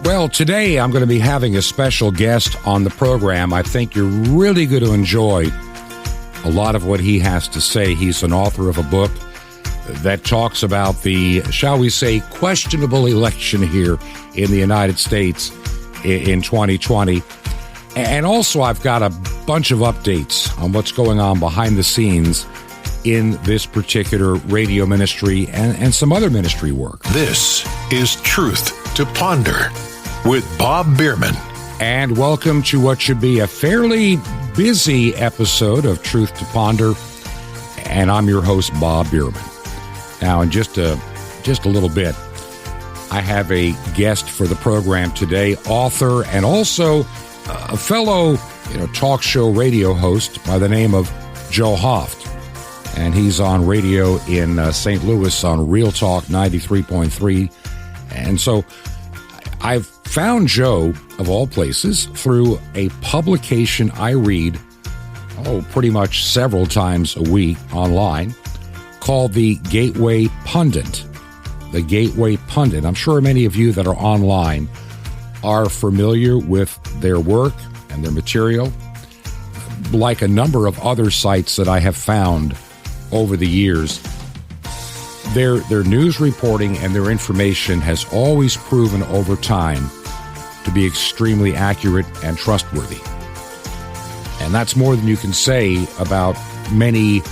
Well, today I'm going to be having a special guest on the program. I think you're really going to enjoy a lot of what he has to say. He's an author of a book that talks about the, shall we say, questionable election here in the United States in 2020. And also I've got a bunch of updates on what's going on behind the scenes in this particular radio ministry and some other ministry work. This is Truth to Ponder with Bob Bierman. And welcome to what should be a fairly busy episode of Truth to Ponder. And I'm your host, Bob Bierman. Now, in just a little bit, I have a guest for the program today, author and also a fellow talk show radio host by the name of Joe Hoft. And he's on radio in St. Louis on RealTalk 93.3. And so I've found Joe, of all places, through a publication I read, pretty much several times a week online, called the Gateway Pundit. The Gateway Pundit. I'm sure many of you that are online are familiar with their work and their material, like a number of other sites that I have found over the years. Their news reporting and their information has always proven over time to be extremely accurate and trustworthy. And that's more than you can say about many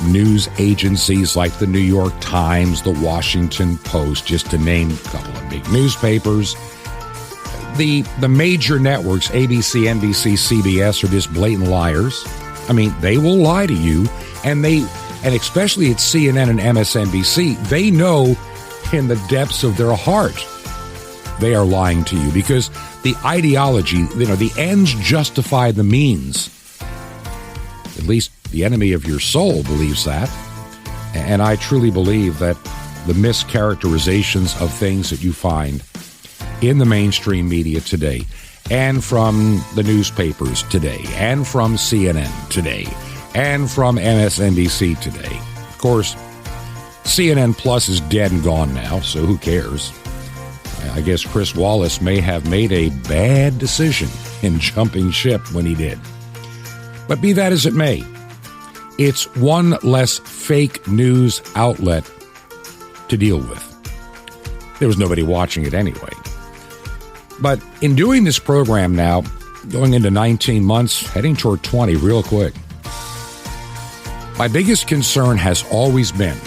news agencies like the New York Times, the Washington Post, just to name a couple of big newspapers. The major networks, ABC, NBC, CBS, are just blatant liars. I mean, they will lie to you, and especially at CNN and MSNBC, they know in the depths of their heart they are lying to you because the ideology, the ends justify the means. At least the enemy of your soul believes that. And I truly believe that the mischaracterizations of things that you find in the mainstream media today, and from the newspapers today, and from CNN today, and from MSNBC today. Of course, CNN Plus is dead and gone now, so who cares? I guess Chris Wallace may have made a bad decision in jumping ship when he did. But be that as it may, it's one less fake news outlet to deal with. There was nobody watching it anyway. But in doing this program now, going into 19 months, heading toward 20 real quick, my biggest concern has always been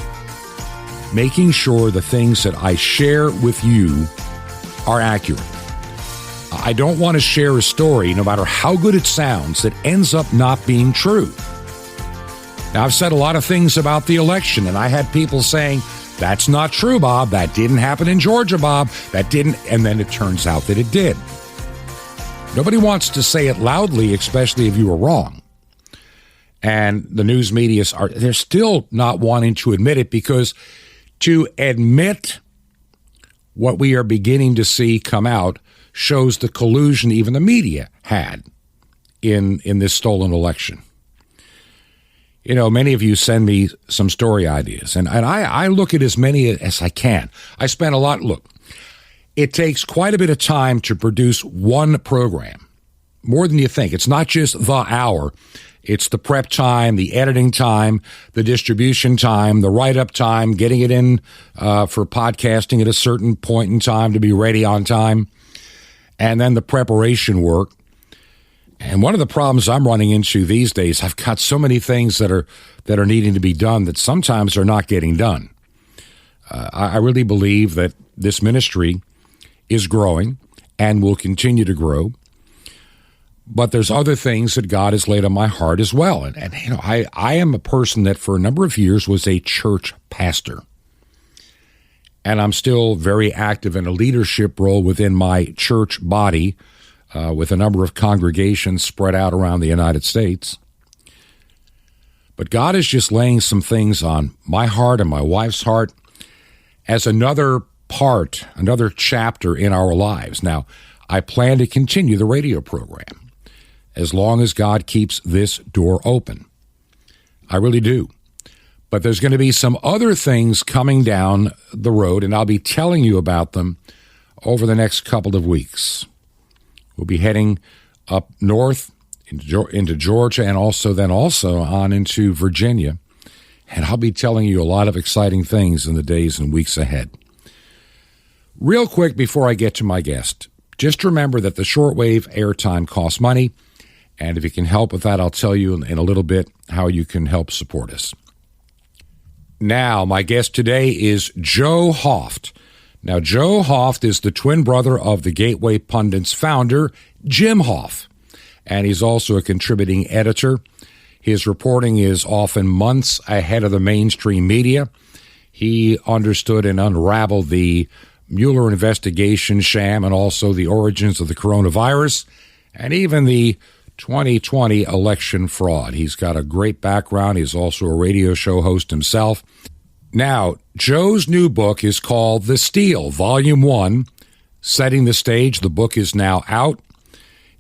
making sure the things that I share with you are accurate. I don't want to share a story, no matter how good it sounds, that ends up not being true. Now, I've said a lot of things about the election, and I had people saying, that's not true, Bob. That didn't happen in Georgia, Bob. That didn't. And then it turns out that it did. Nobody wants to say it loudly, especially if you were wrong. And the news media, they're still not wanting to admit it, because to admit what we are beginning to see come out shows the collusion even the media had in this stolen election. Many of you send me some story ideas, and I look at as many as I can. I spend a lot. Look, it takes quite a bit of time to produce one program, more than you think. It's not just the hour. It's the prep time, the editing time, the distribution time, the write-up time, getting it in for podcasting at a certain point in time to be ready on time, and then the preparation work. And one of the problems I'm running into these days, I've got so many things that are needing to be done that sometimes are not getting done. I really believe that this ministry is growing and will continue to grow. But there's other things that God has laid on my heart as well. And I am a person that for a number of years was a church pastor. And I'm still very active in a leadership role within my church body, with a number of congregations spread out around the United States. But God is just laying some things on my heart and my wife's heart as another part, another chapter in our lives. Now, I plan to continue the radio program as long as God keeps this door open. I really do. But there's going to be some other things coming down the road, and I'll be telling you about them over the next couple of weeks. We'll be heading up north into Georgia and also on into Virginia. And I'll be telling you a lot of exciting things in the days and weeks ahead. Real quick before I get to my guest, just remember that the shortwave airtime costs money. And if you can help with that, I'll tell you in a little bit how you can help support us. Now, my guest today is Joe Hoft. Now, Joe Hoft is the twin brother of the Gateway Pundit's founder, Jim Hoft, and he's also a contributing editor. His reporting is often months ahead of the mainstream media. He understood and unraveled the Mueller investigation sham and also the origins of the coronavirus and even the 2020 election fraud. He's got a great background. He's also a radio show host himself. Now, Joe's new book is called The Steal, Volume 1, Setting the Stage. The book is now out.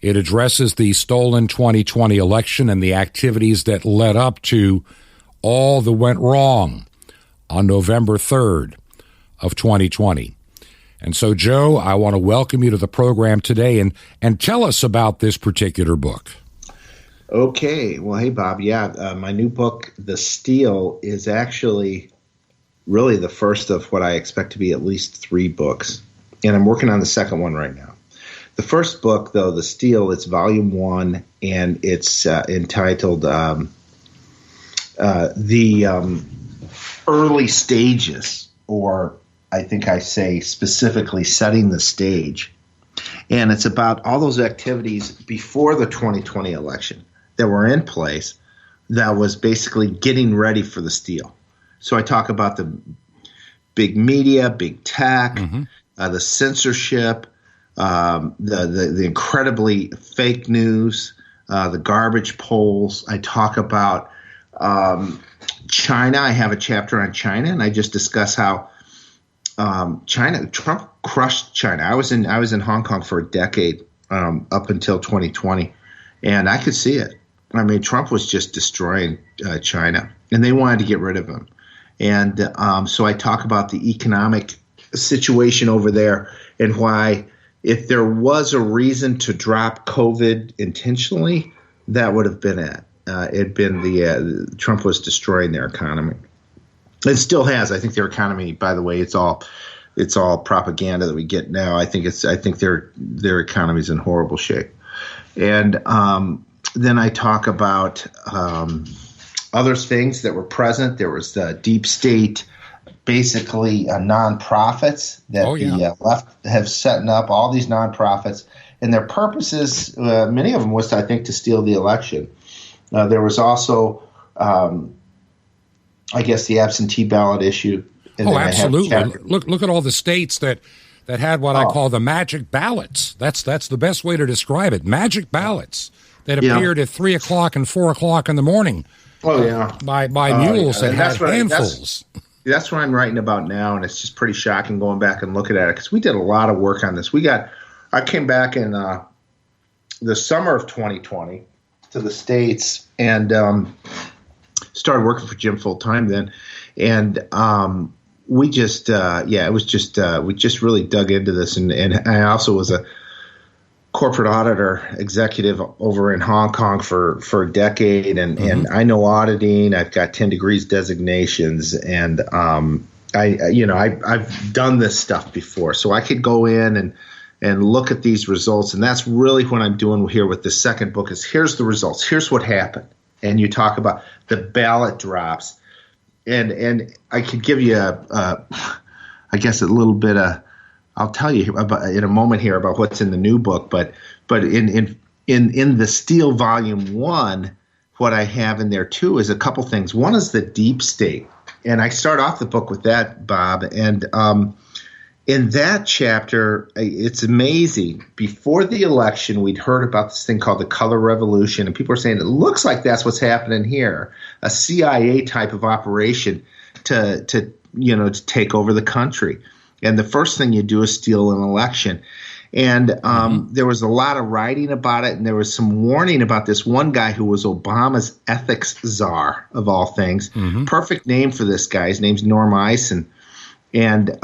It addresses the stolen 2020 election and the activities that led up to all that went wrong on November 3rd of 2020. And so, Joe, I want to welcome you to the program today and tell us about this particular book. Okay. Well, hey, Bob. Yeah, my new book, The Steal, is actually really the first of what I expect to be at least 3 books. And I'm working on the second one right now. The first book, though, The Steal, it's volume 1, and it's entitled The Early Stages, or I think I say specifically Setting the Stage. And it's about all those activities before the 2020 election that were in place that was basically getting ready for the steal. So I talk about the big media, big tech, the censorship, the incredibly fake news, the garbage polls. I talk about China. I have a chapter on China, and I just discuss how Trump crushed China. I was in Hong Kong for a decade up until 2020, and I could see it. I mean, Trump was just destroying China, and they wanted to get rid of him. And so I talk about the economic situation over there and why, if there was a reason to drop COVID intentionally, that would have been it. It'd been Trump was destroying their economy. It still has. I think their economy, by the way, it's all propaganda that we get now. I think their economy's in horrible shape. And then I talk about other things that were present. There was the deep state, basically nonprofits that the left have set up, all these nonprofits. And their purposes, many of them was, I think, to steal the election. There was also, I guess, the absentee ballot issue. And absolutely. Look at all the states that had what I call the magic ballots. That's the best way to describe it. Magic ballots that appeared at 3 o'clock and 4 o'clock in the morning. Oh, yeah. By mules that had handfuls. That's what I'm writing about now, and it's just pretty shocking going back and looking at it because we did a lot of work on this. I came back in the summer of 2020 to the States and started working for Jim full time then, and we just we just really dug into this, and I also was a corporate auditor executive over in Hong Kong for a decade, and I know auditing. I've got 10 degrees designations, and I've done this stuff before, so I could go in and look at these results, and that's really what I'm doing here with the second book. Is here's the results, here's what happened, and you talk about the ballot drops, and I could give you I guess a little bit of. I'll tell you about in a moment here about what's in the new book, but in the Steal Volume 1, what I have in there too is a couple things. One is the deep state, and I start off the book with that, Bob. And in that chapter, it's amazing. Before the election, we'd heard about this thing called the Color Revolution, and people are saying it looks like that's what's happening here, a CIA type of operation to take over the country. And the first thing you do is steal an election. And there was a lot of writing about it, and there was some warning about this one guy who was Obama's ethics czar, of all things. Perfect name for this guy. His name's Norm Eisen. And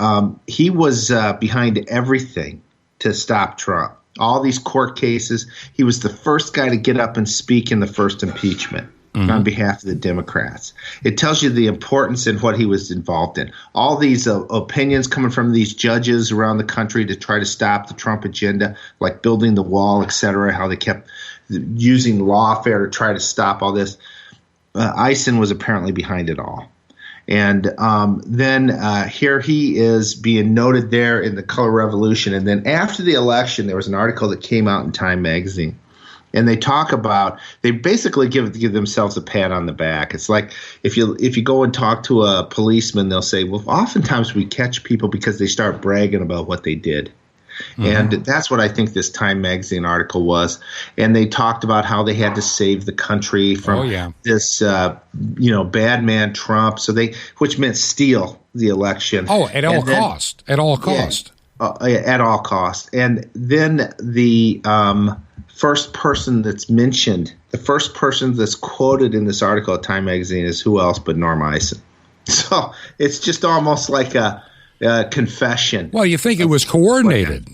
he was behind everything to stop Trump. All these court cases. He was the first guy to get up and speak in the first impeachment on behalf of the Democrats. It tells you the importance in what he was involved in. All these opinions coming from these judges around the country to try to stop the Trump agenda, like building the wall, et cetera, how they kept using lawfare to try to stop all this. Eisen was apparently behind it all. And then here he is being noted there in the Color Revolution. And then after the election, there was an article that came out in Time magazine. And they talk about, they basically give themselves a pat on the back. It's like if you go and talk to a policeman, they'll say, well, oftentimes we catch people because they start bragging about what they did. And that's what I think this Time magazine article was. And they talked about how they had to save the country from this, bad man Trump. So which meant steal the election. Oh, at all cost. At all cost. At all cost. And then the first person that's mentioned, the first person that's quoted in this article at Time magazine is who else but Norm Eisen. So it's just almost like a confession. Well, you think it was coordinated.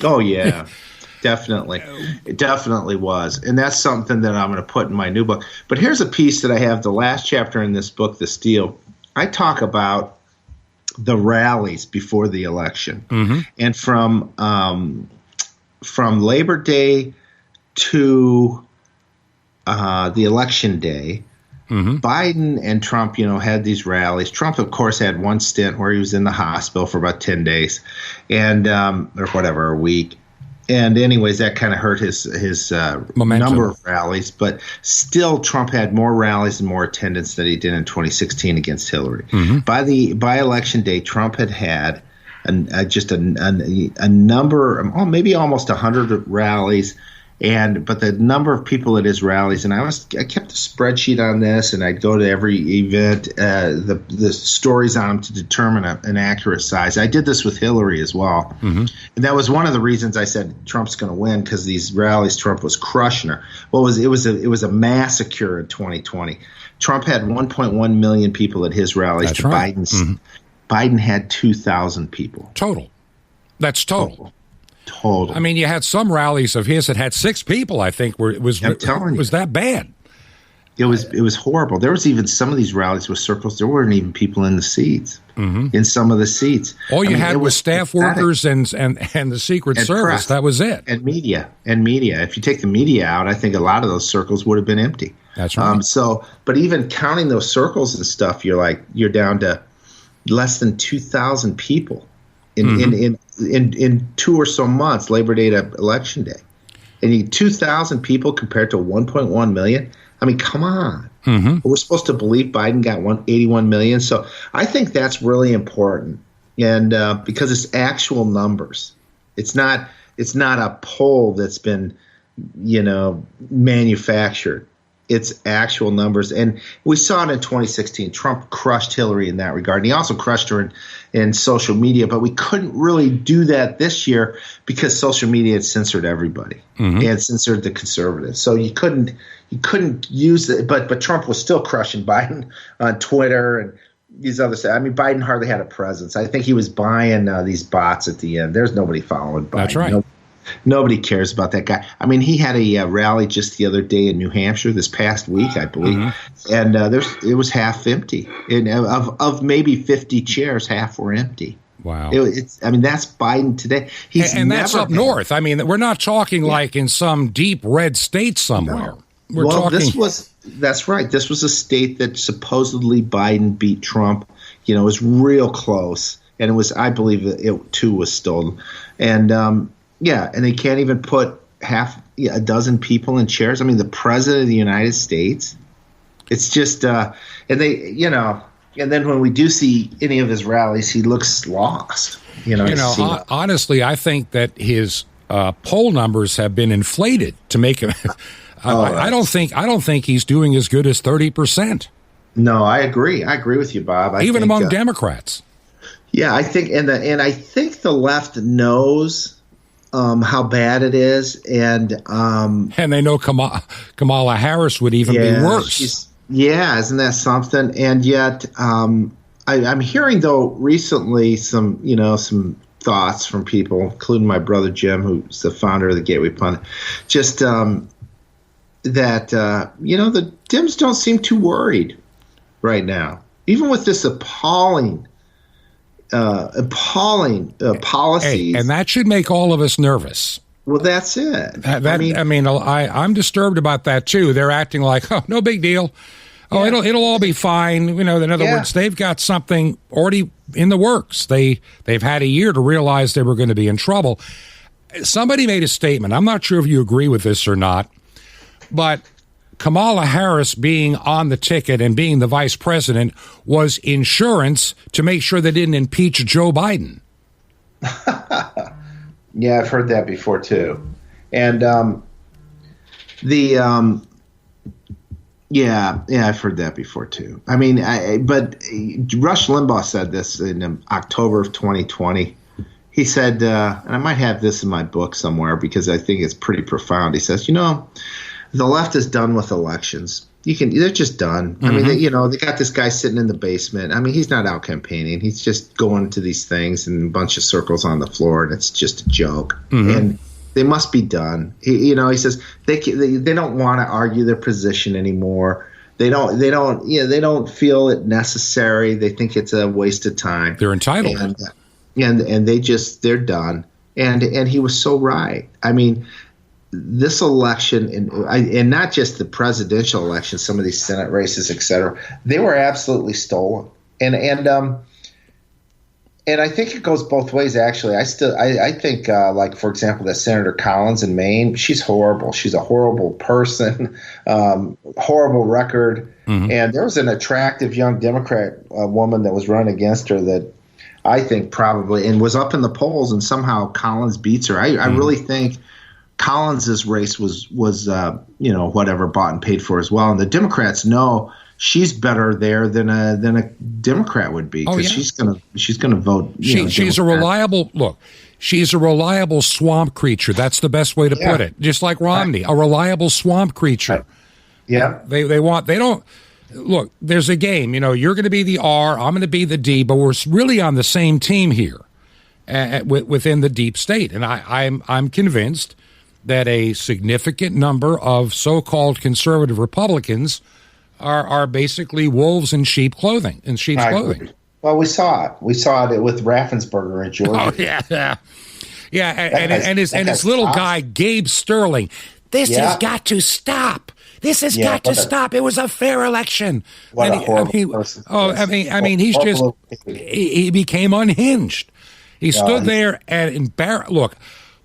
Oh, yeah, definitely. It definitely was. And that's something that I'm going to put in my new book. But here's a piece that I have, the last chapter in this book, The Steal. I talk about the rallies before the election. And from Labor Day to the election day, Biden and Trump, had these rallies. Trump, of course, had one stint where he was in the hospital for about 10 days and or whatever, a week. And anyways, that kind of hurt his momentum. Number of rallies. But still, Trump had more rallies and more attendance than he did in 2016 against Hillary. By election day, Trump had just a number, maybe almost 100 rallies. But the number of people at his rallies, and I kept a spreadsheet on this, and I'd go to every event, the stories on them to determine an accurate size. I did this with Hillary as well, and that was one of the reasons I said Trump's going to win, because these rallies, Trump was crushing her. Well, it was a massacre in 2020. Trump had 1.1 million people at his rallies. That's right. Biden had 2,000 people total. That's total. Total. I mean, you had some rallies of his that had 6 people, I think, where it was that bad. It was horrible. There was even some of these rallies with circles. There weren't even people in the seats, in some of the seats. All you had was staff workers and the Secret Service. Press, that was it. And media. If you take the media out, I think a lot of those circles would have been empty. That's right. But even counting those circles and stuff, you're down to less than 2,000 people in 2 or so months, Labor Day to Election Day. And 2,000 people compared to 1.1 million. I mean, come on. We're supposed to believe Biden got 81 million. So I think that's really important. And because it's actual numbers. It's not a poll that's been, manufactured. It's actual numbers. And we saw it in 2016. Trump crushed Hillary in that regard. And he also crushed her in social media. But we couldn't really do that this year because social media had censored everybody. It had censored the conservatives. So you couldn't use it. But Trump was still crushing Biden on Twitter and these other stuff. I mean, Biden hardly had a presence. I think he was buying these bots at the end. There's nobody following Biden. That's right. Nobody cares about that guy. I mean, he had a rally just the other day in New Hampshire this past week, I believe, and it was half empty. And of maybe 50 chairs, half were empty. Wow. That's Biden today. And that's up north. I mean, we're not talking like in some deep red state somewhere. No. That's right. This was a state that supposedly Biden beat Trump. It was real close, and I believe it too was stolen. And and they can't even put a dozen people in chairs. I mean, the president of the United States. It's just, and then when we do see any of his rallies, he looks lost. Honestly, I think that his poll numbers have been inflated to make him. I don't think he's doing as good as 30%. No, I agree. I agree with you, Bob. Even among Democrats. Yeah, I think, and I think the left knows how bad it is, and they know Kamala Harris would even be worse. Isn't that something? And yet, I'm hearing though recently some thoughts from people, including my brother Jim, who's the founder of the Gateway Pundit, just that the Dems don't seem too worried right now, even with this appalling policies. Hey, and that should make all of us nervous. Well, that's it. I'm disturbed about that too. They're acting like, oh, no big deal. Oh, Yeah. it'll all be fine. In other words, they've got something already in the works. They've had a year to realize they were going to be in trouble. Somebody made a statement. I'm not sure if you agree with this or not, but Kamala Harris being on the ticket and being the vice president was insurance to make sure they didn't impeach Joe Biden. Yeah, I've heard that before too. And Yeah, I've heard that before too. I mean, but Rush Limbaugh said this in October of 2020. He said, and I might have this in my book somewhere because I think it's pretty profound. He says, the left is done with elections. They're just done. Mm-hmm. I mean, they got this guy sitting in the basement. I mean, he's not out campaigning. He's just going to these things in a bunch of circles on the floor, and it's just a joke. Mm-hmm. And they must be done. He says they don't want to argue their position anymore. They don't feel it necessary. They think it's a waste of time. They're entitled, and they're done. And he was so right. I mean, this election and not just the presidential election, some of these Senate races, et cetera, they were absolutely stolen. And I think it goes both ways, actually. I think, like, for example, that Senator Collins in Maine, she's horrible. She's a horrible person, horrible record. Mm-hmm. And there was an attractive young Democrat woman that was running against her that I think probably – and was up in the polls, and somehow Collins beats her. I really think Collins's race was whatever, bought and paid for as well. And the Democrats know – she's better there than a Democrat would be because she's gonna vote. She's a reliable look. She's a reliable swamp creature. That's the best way to put it. Just like Romney, a reliable swamp creature. Yeah. They don't look. There's a game. You're going to be the R. I'm going to be the D. But we're really on the same team here within the deep state. And I'm convinced that a significant number of so-called conservative Republicans are basically wolves in sheep's clothing. Well, we saw it. We saw it with Raffensperger in Georgia. Oh yeah. And his little guy Gabe Sterling. This has got to stop. This has got to stop. It was a fair election. What a horrible person. He's just he became unhinged. He stood there and look.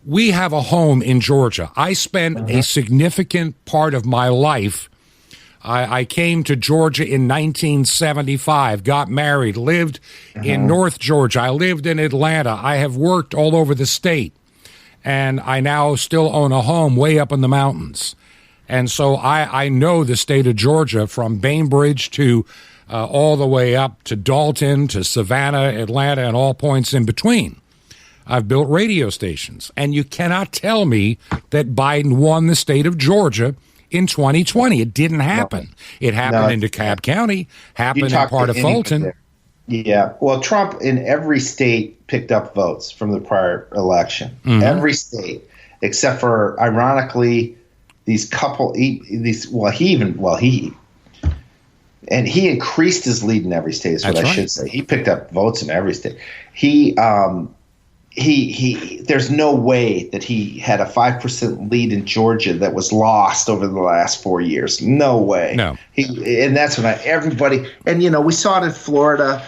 We have a home in Georgia. I spent a significant part of my life. I came to Georgia in 1975, got married, lived in North Georgia. I lived in Atlanta. I have worked all over the state, and I now still own a home way up in the mountains. And so I know the state of Georgia from Bainbridge to all the way up to Dalton, to Savannah, Atlanta, and all points in between. I've built radio stations, and you cannot tell me that Biden won the state of Georgia in 2020. It didn't happen. It happened in DeKalb County, happened in part of Fulton. Yeah. Well, Trump in every state picked up votes from the prior election. Mm-hmm. Every state, except for, ironically, he increased his lead in every state is what I should say. He picked up votes in every state. There's no way that he had a 5% lead in Georgia that was lost over the last 4 years. No way. No. And that's when everybody, and we saw it in Florida,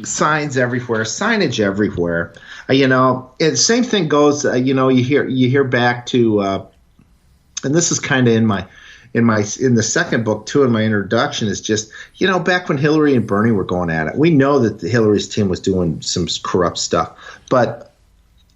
signage everywhere. And same thing goes. You hear back to, and this is kind of in the second book too. In my introduction is just back when Hillary and Bernie were going at it. We know that Hillary's team was doing some corrupt stuff, but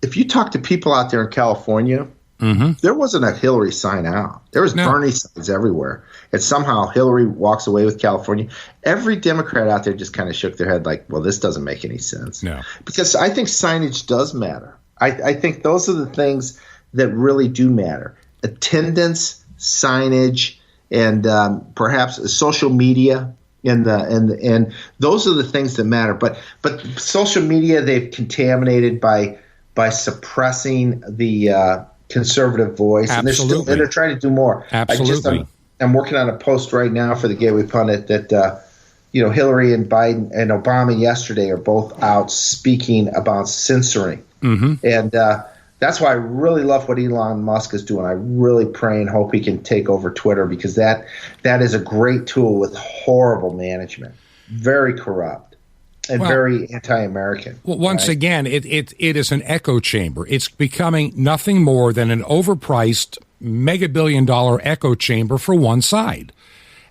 if you talk to people out there in California, there wasn't a Hillary sign out. There was Bernie signs everywhere. And somehow Hillary walks away with California. Every Democrat out there just kind of shook their head like, well, this doesn't make any sense. No. Because I think signage does matter. I think those are the things that really do matter. Attendance, signage, and perhaps social media. And those are the things that matter. But social media, they've contaminated by suppressing the conservative voice. Absolutely. And they're trying to do more. Absolutely. I'm working on a post right now for the Gateway Pundit that Hillary and Biden and Obama yesterday are both out speaking about censoring. And that's why I really love what Elon Musk is doing. I really pray and hope he can take over Twitter, because that is a great tool with horrible management, very corrupt, and very anti-American. Well, once again, it is an echo chamber. It's becoming nothing more than an overpriced mega-billion-dollar echo chamber for one side.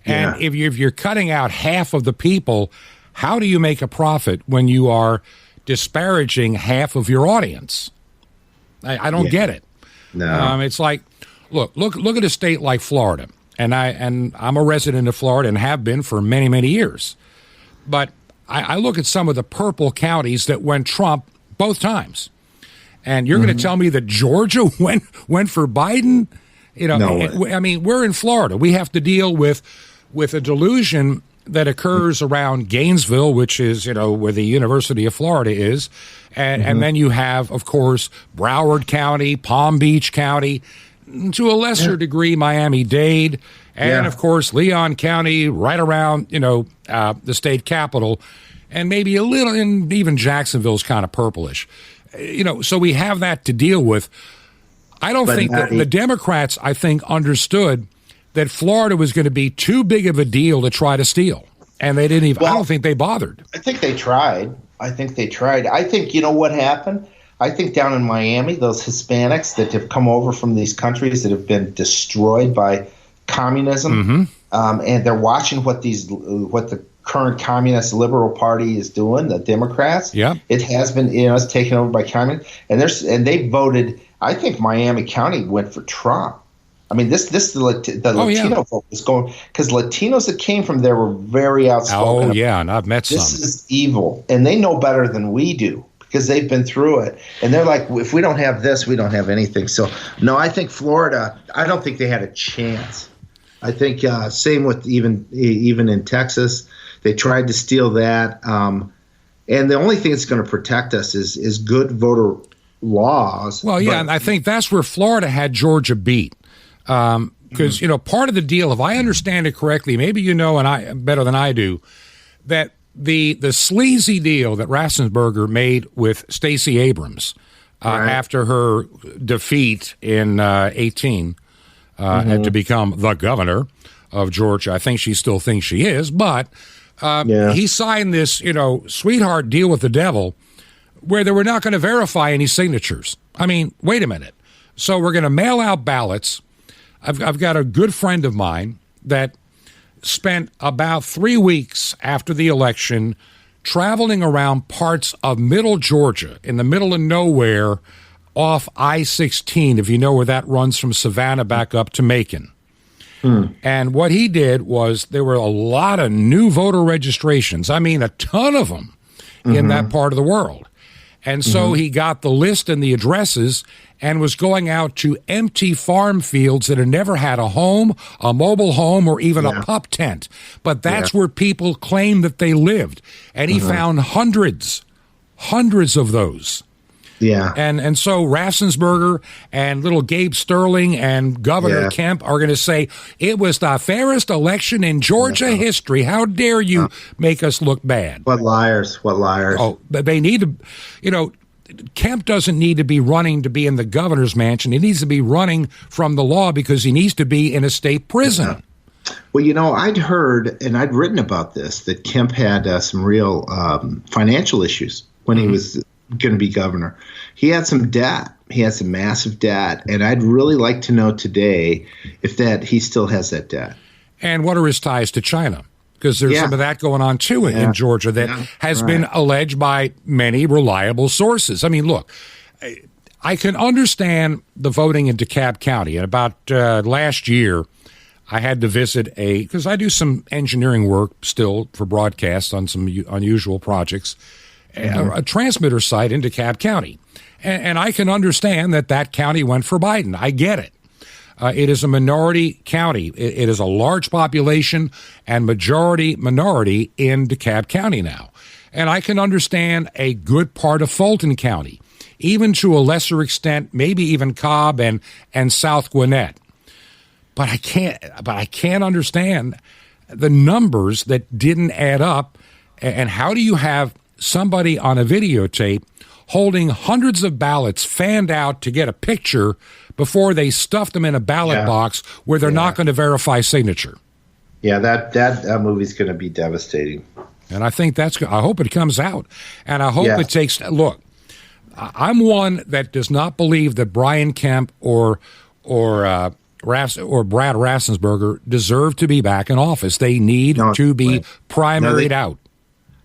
And if you're cutting out half of the people, how do you make a profit when you are disparaging half of your audience? I don't get it. No, it's like, look at a state like Florida, and I'm a resident of Florida and have been for many, many years. But I look at some of the purple counties that went Trump both times, and you're going to tell me that Georgia went for Biden? No. I mean, we're in Florida. We have to deal with a delusion that occurs around Gainesville, which is, where the University of Florida is. And then you have, of course, Broward County, Palm Beach County, to a lesser degree, Miami-Dade, and, of course, Leon County, right around, the state capital, and maybe a little, and even Jacksonville's kind of purplish. So we have that to deal with. I don't think that the Democrats, I think, understood that Florida was going to be too big of a deal to try to steal. And they didn't even, I don't think they bothered. I think they tried. I think, you know what happened? I think down in Miami, those Hispanics that have come over from these countries that have been destroyed by communism, and they're watching what the current communist liberal party is doing, the Democrats. Yeah. It has been, it's taken over by communists. And they voted, I think Miami County went for Trump. I mean, the Latino vote was going, because Latinos that came from there were very outspoken. Oh, yeah, and I've met some. This is evil, and they know better than we do because they've been through it. And they're like, if we don't have this, we don't have anything. So, no, I think Florida, I don't think they had a chance. I think same with even in Texas, they tried to steal that. And the only thing that's going to protect us is good voter laws. Well, yeah, and I think that's where Florida had Georgia beat. Because, part of the deal, if I understand it correctly, maybe and I better than I do, that the sleazy deal that Raffensperger made with Stacey Abrams after her defeat in 18 and to become the governor of Georgia. I think she still thinks she is, but he signed this, sweetheart deal with the devil where they were not going to verify any signatures. I mean, wait a minute. So we're going to mail out ballots. I've got a good friend of mine that spent about 3 weeks after the election traveling around parts of middle Georgia, in the middle of nowhere, off I-16, if you know where that runs from Savannah back up to Macon. And what he did was there were a lot of new voter registrations. I mean, a ton of them in that part of the world. And so he got the list and the addresses and was going out to empty farm fields that had never had a home, a mobile home, or even a pup tent. But that's where people claimed that they lived. And he found hundreds of those. Yeah. And so Raffensperger and little Gabe Sterling and Governor Kemp are going to say, it was the fairest election in Georgia history. How dare you make us look bad? What liars. Oh, they need to, Kemp doesn't need to be running to be in the governor's mansion. He needs to be running from the law because he needs to be in a state prison. Well, I'd heard and I'd written about this, that Kemp had some real financial issues when he was going to be governor. He had some debt. He had some massive debt. And I'd really like to know today if he still has that debt. And what are his ties to China? Because there's some of that going on, too, in Georgia that has been alleged by many reliable sources. I mean, look, I can understand the voting in DeKalb County. And about last year, I had to visit because I do some engineering work still for broadcasts on some unusual projects, a transmitter site in DeKalb County. And I can understand that county went for Biden. I get it. It is a minority county. It is a large population and majority minority in DeKalb County now. And I can understand a good part of Fulton County, even to a lesser extent, maybe even Cobb and South Gwinnett. But I can't understand the numbers that didn't add up. And how do you have somebody on a videotape holding hundreds of ballots fanned out to get a picture before they stuff them in a ballot box where they're not going to verify signature? Yeah, that movie's going to be devastating. And I think I hope it comes out. And I hope it takes, look, I'm one that does not believe that Brian Kemp or Brad Raffensperger deserve to be back in office. They need to be primaried out.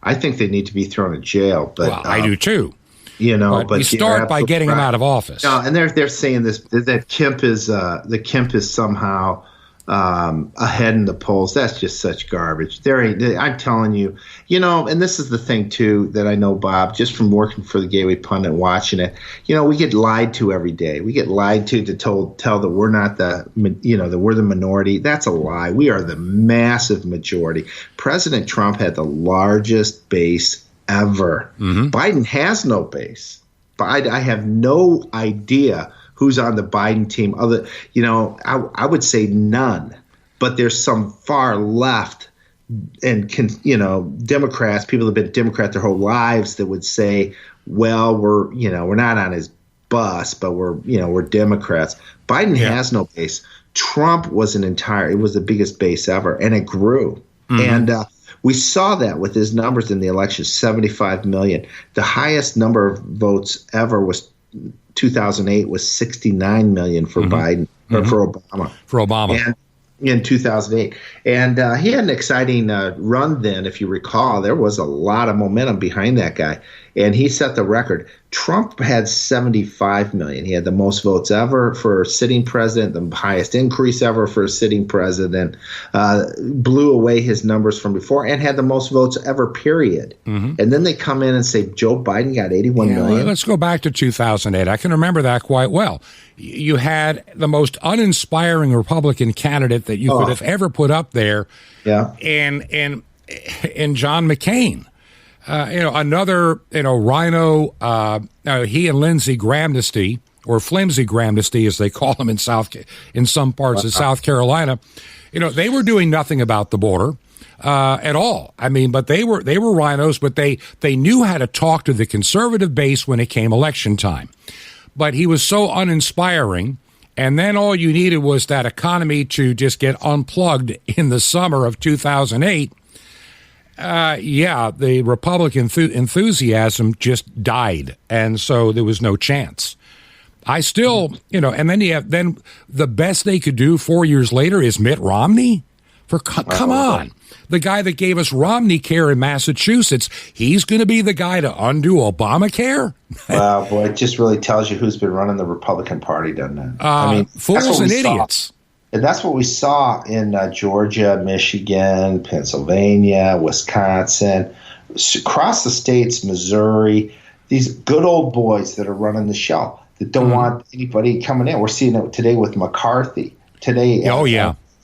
I think they need to be thrown in jail. But well, I do too. But you start by getting them out of office. No, and they're saying this that Kemp is somehow ahead in the polls. That's just such garbage. I'm telling you, and this is the thing too that I know, Bob, just from working for the Gateway Pundit and watching it. We get lied to every day. We get lied to tell that we're not that we're the minority. That's a lie. We are the massive majority. President Trump had the largest base ever. Mm-hmm. Biden has no base. I have no idea who's on the Biden team. I would say none, but there's some far left and Democrats, people that have been Democrat their whole lives, that would say, well, we're not on his bus, but we're Democrats. Biden has no base. Trump was it was the biggest base ever, and it grew. Mm-hmm. And we saw that with his numbers in the election, 75 million. The highest number of votes ever was 2008 was 69 million for Biden or for Obama. For Obama. And in 2008. And he had an exciting run then, if you recall. There was a lot of momentum behind that guy. And he set the record. Trump had 75 million. He had the most votes ever for a sitting president, the highest increase ever for a sitting president, blew away his numbers from before, and had the most votes ever, period. Mm-hmm. And then they come in and say Joe Biden got 81 million. Well, let's go back to 2008. I can remember that quite well. You had the most uninspiring Republican candidate that you could have ever put up there, in John McCain. Another, rhino, he and Lindsey Grahamnesty, or Flimsy Grahamnesty, as they call him in some parts of South Carolina, they were doing nothing about the border at all. I mean, but they were rhinos, but they knew how to talk to the conservative base when it came election time. But he was so uninspiring, and then all you needed was that economy to just get unplugged in the summer of 2008. The Republican enthusiasm just died, and so there was no chance. I still, and then the best they could do 4 years later is Mitt Romney. Come on, the guy that gave us Romney Care in Massachusetts, he's going to be the guy to undo Obamacare? Wow, boy, it just really tells you who's been running the Republican Party, doesn't it? Fools and idiots. And that's what we saw in Georgia, Michigan, Pennsylvania, Wisconsin, across the states, Missouri, these good old boys that are running the show that don't want anybody coming in. We're seeing it today with McCarthy. Today,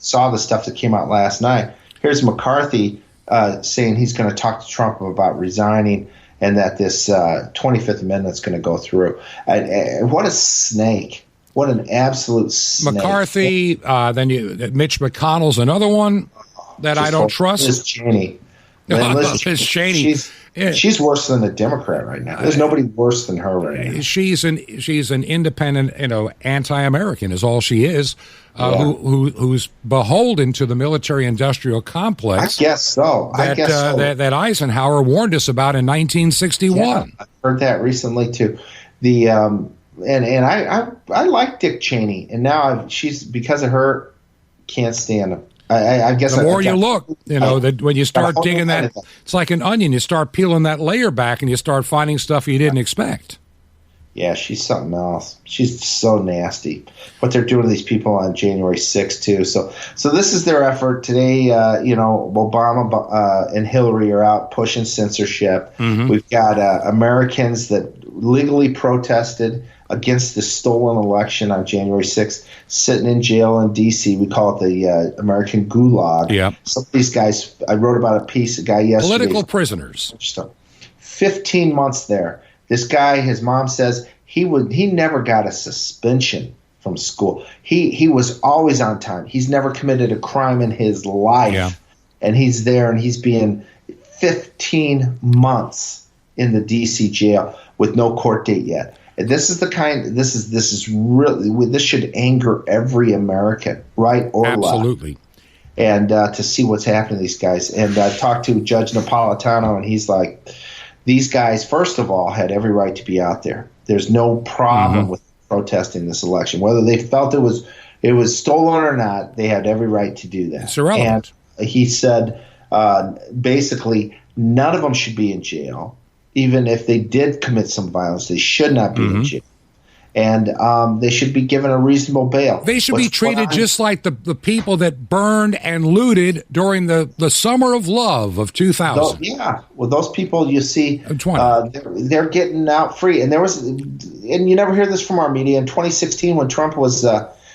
saw the stuff that came out last night. Here's McCarthy saying he's going to talk to Trump about resigning and that this 25th Amendment is going to go through. What a snake. What an absolute snake. McCarthy, then Mitch McConnell's another one that I don't trust. Liz Cheney. Liz Cheney. She's worse than a Democrat right now. There's nobody worse than her right now. She's an independent, anti-American is all she is, who's beholden to the military-industrial complex. I guess so. That Eisenhower warned us about in 1961. Yeah, I've heard that recently too. And I like Dick Cheney, and now she's, because of her, can't stand him. I guess the more you look, that when you start digging that, it's like an onion. You start peeling that layer back, and you start finding stuff you didn't expect. Yeah, she's something else. She's so nasty. What they're doing to these people on January 6th too. So this is their effort today. Obama and Hillary are out pushing censorship. Mm-hmm. We've got Americans that legally protested against the stolen election on January 6th, sitting in jail in D.C. We call it the American Gulag. Yeah. Some of these guys, I wrote about a guy yesterday. Political prisoners. 15 months there. This guy, his mom says, he never got a suspension from school. He was always on time. He's never committed a crime in his life. Yeah. And he's there, and he's being 15 months in the D.C. jail with no court date yet. And this is this should anger every American, right or left. Absolutely. And to see what's happening to these guys. And I talked to Judge Napolitano, and he's like, these guys, first of all, had every right to be out there. There's no problem with protesting this election. Whether they felt it was stolen or not, they had every right to do that. It's irrelevant. And he said, basically, none of them should be in jail. Even if they did commit some violence, they should not be in jail. And they should be given a reasonable bail. They should be treated just like the people that burned and looted during the summer of love of 2000. Those people you see, they're getting out free. And and you never hear this from our media. In 2016, when Trump was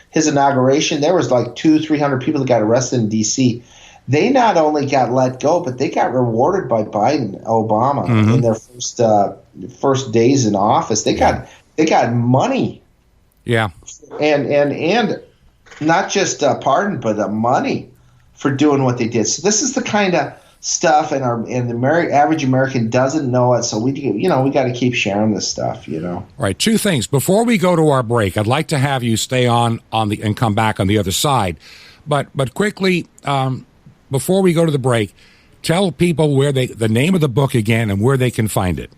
his inauguration, there was like 200-300 people that got arrested in D.C. They not only got let go, but they got rewarded by Obama in their first days in office. They got money. Yeah. And not just pardon, but money for doing what they did. So this is the kind of stuff, and the average American doesn't know it. So we got to keep sharing this stuff. All right. Two things before we go to our break. I'd like to have you stay on and come back on the other side, but quickly. Before we go to the break, tell people the name of the book again and where they can find it.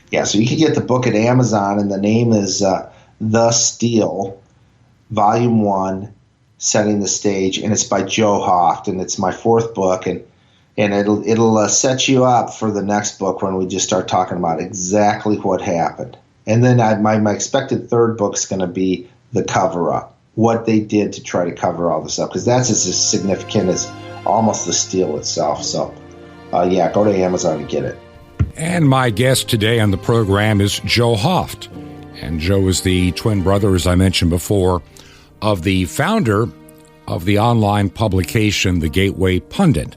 Yeah, so you can get the book at Amazon, and the name is The Steal, Volume 1, Setting the Stage, and it's by Joe Hoft, and it's my fourth book, and it'll set you up for the next book when we just start talking about exactly what happened. And then my expected third book's going to be The Cover-Up, what they did to try to cover all this up, because that's as significant as almost the steal itself. So, go to Amazon and get it. And my guest today on the program is Joe Hoft. And Joe is the twin brother, as I mentioned before, of the founder of the online publication, the Gateway Pundit.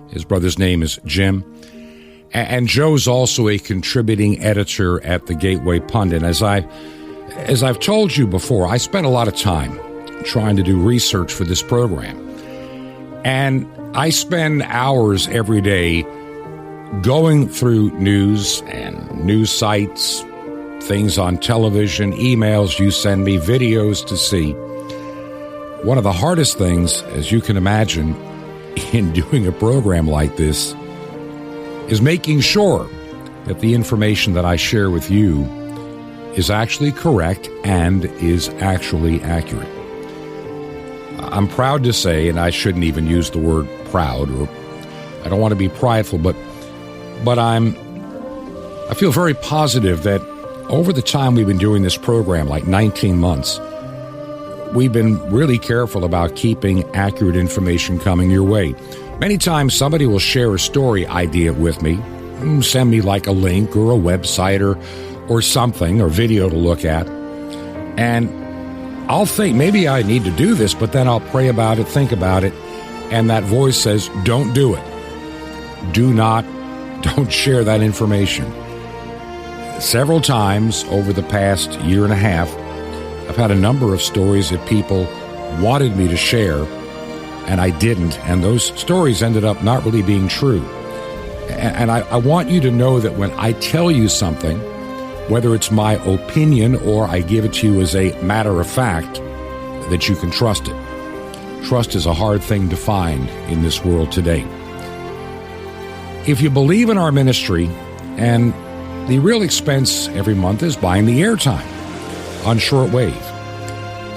His brother's name is Jim. And Joe's also a contributing editor at the Gateway Pundit. As I've told you before, I spent a lot of time trying to do research for this program. And I spend hours every day going through news and news sites, things on television, emails you send me, videos to see. One of the hardest things, as you can imagine, in doing a program like this is making sure that the information that I share with you is actually correct and is actually accurate. I'm proud to say, and I shouldn't even use the word proud, or I don't want to be prideful, but I feel very positive that over the time we've been doing this program, like 19 months, we've been really careful about keeping accurate information coming your way. Many times somebody will share a story idea with me, send me like a link or a website or something, or video to look at, and I'll think, maybe I need to do this, but then I'll pray about it, think about it, and that voice says, don't do it. Don't share that information. Several times over the past year and a half, I've had a number of stories that people wanted me to share, and I didn't, and those stories ended up not really being true. And I want you to know that when I tell you something, whether it's my opinion or I give it to you as a matter of fact, that you can trust it. Trust is a hard thing to find in this world today. If you believe in our ministry, and the real expense every month is buying the airtime on shortwave.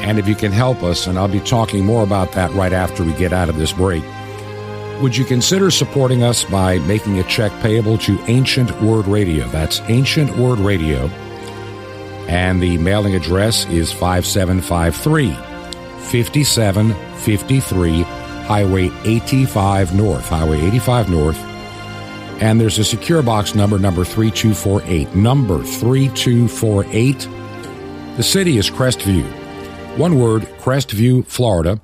And if you can help us, and I'll be talking more about that right after we get out of this break, would you consider supporting us by making a check payable to Ancient Word Radio? That's Ancient Word Radio. And the mailing address is 5753 5753 Highway 85 North. Highway 85 North. And there's a secure box number 3248. Number 3248. The city is Crestview. One word, Crestview, Florida.